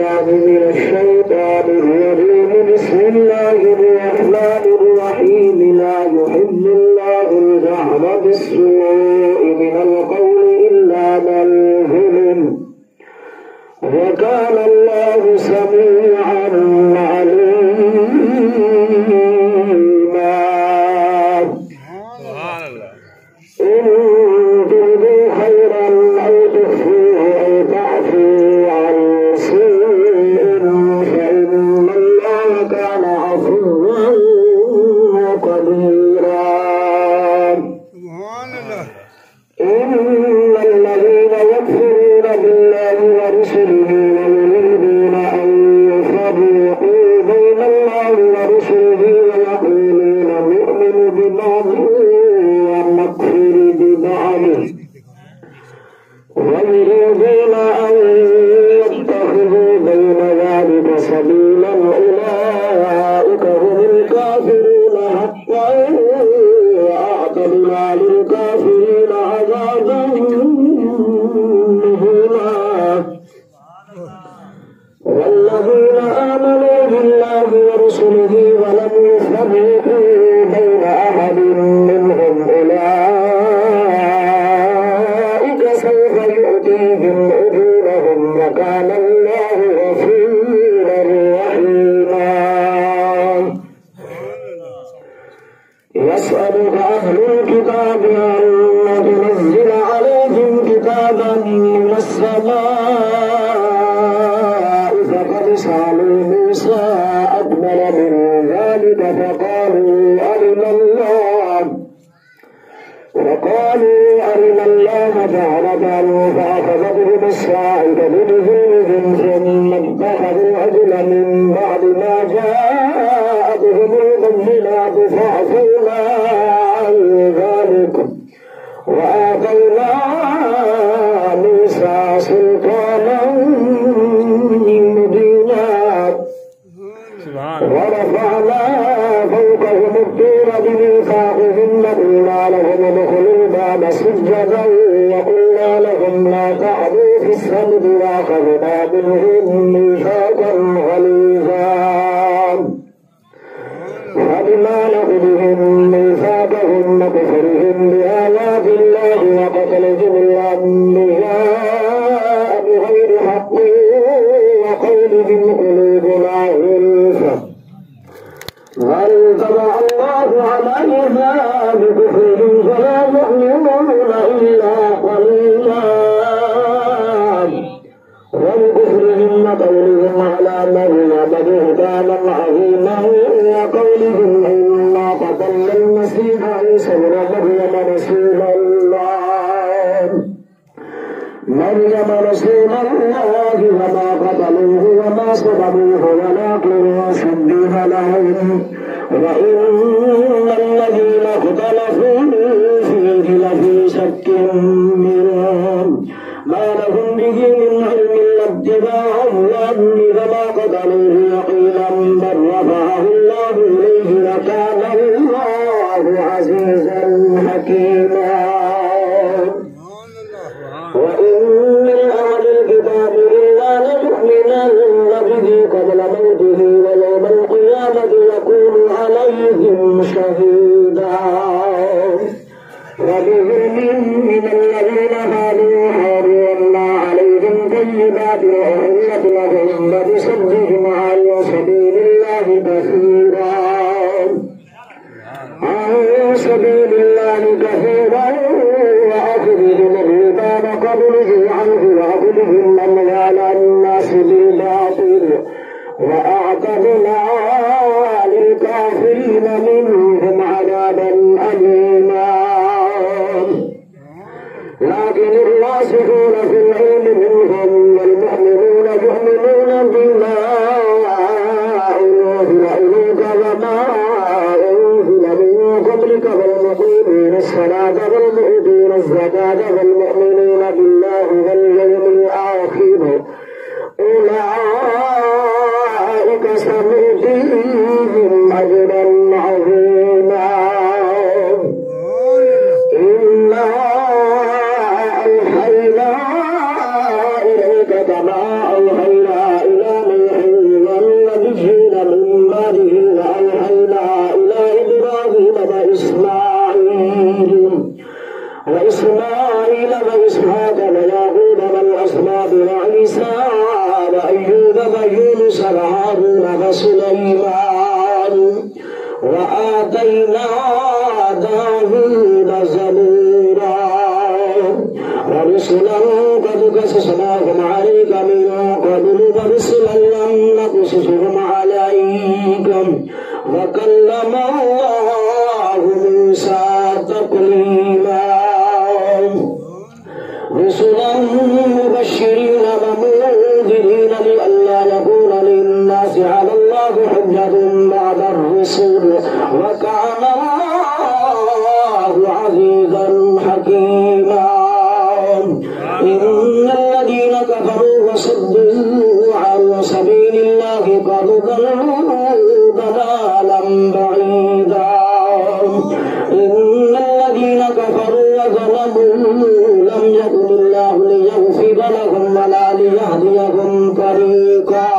بالله من الشيطان الرجيم. بسم الله الرحمن الرحيم. لا يحب الله الجهر بالسوء من القول إلا من ظلم، وكان الله سميعا عليما. إن تبدوا خيرا أو تخفوه أو تعفوا عن سوء فإن الله كان عفوا قديرا. إن الذين يكفرون بالله ورسله ويريدون أن يفرقوا بين الله ورسله ويقولون نؤمن ببعض ونكفر ببعض ويريدون أن يتخذوا بين ذلك سبيلا أولئك هم الكافرون حقا وأعتدنا للكافرين عذابا مهينا. والذين آمنوا بالله ورسله ولم يفرقوا بين أحد منهم أولئك سوف يؤتيهم أجورهم وكان الله غفورا رحيما. يسألك أهل الكتاب أن تنزل عليهم كتابا من السماء فقد سألوا موسى أكبر من ذلك فقالوا أرنا الله جهرة فأخذتهم الصاعقة بذنوبهم ثم اتخذوا عجلا من بعد ما جاءتهم البينات فعفونا عن ذلك وآتينا موسى سلطانا مبينا. ورفعنا فوقهم الطور بميثاقهم وقلنا لهم ادخلوا الباب سجدا وقلنا لهم لا تعدوا في السبت وأخذنا منهم ميثاقا غليظا. فبما نقضهم ميثاقهم وكفرهم بآيات الله وقتلهم الأنبياء بغير حق وقولهم قلوبنا غلف بل طبع الله عليها بكفرهم فلا يؤمنون إلا قليلا. وبكفرهم وقولهم على مريم بهتانا عظيما وقولهم إنا قتلنا المسيح عيسى ابن مريم رسول الله وما قتلوه وما صلبوه ولكن شبه لهم وإن الذين اختلفوا فيه لفي شك منهم ما لهم به من علم إلا اتباع الظن فما قتلوه يقينا بل رفعه الله إليه وكان الله عزيزا حكيما. وإن من أهل الكتاب إلا ليؤمنن به قبل موته ويوم القيامة يكون عليهم شهيدا. وبظلم من الذين هادوا حرمنا عليهم طيبات أحلت لهم وبصدهم عن سبيل الله كثيرا وأخذهم الربا وقبله عنه وأخذهم أموال الناس بالباطل وأعتدنا للكافرين منهم عذابا أليما. لكن الراسخون في العلم منهم والمؤمنون يؤمنون بما أنزل إليك وما أنزل من قبلك والمقيمين الصلاة والمؤتون الزكاة والمؤمنين بالله واليوم الآخر أولئك سنؤتيهم أجرا عظيما. إنا أوحينا إليك كما أوحينا إلى وسليمان وآتينا داود زبورا ورسلا قد قصصناهم عليك من قبل ورسلا لم نقصصهم عليك وكلم الله موسى تكليما رسلا مبشرين ومنذرين لئلا يكون للناس على الله حجة بعد الرسل وكان الله عزيزا حكيما إن الذين كفروا وصدوا عن سبيل الله قد ضلوا ضلالا بعيدا إن الذين كفروا وظلموا لم يكن الله ليغفر لهم ولا ليهديهم طريقا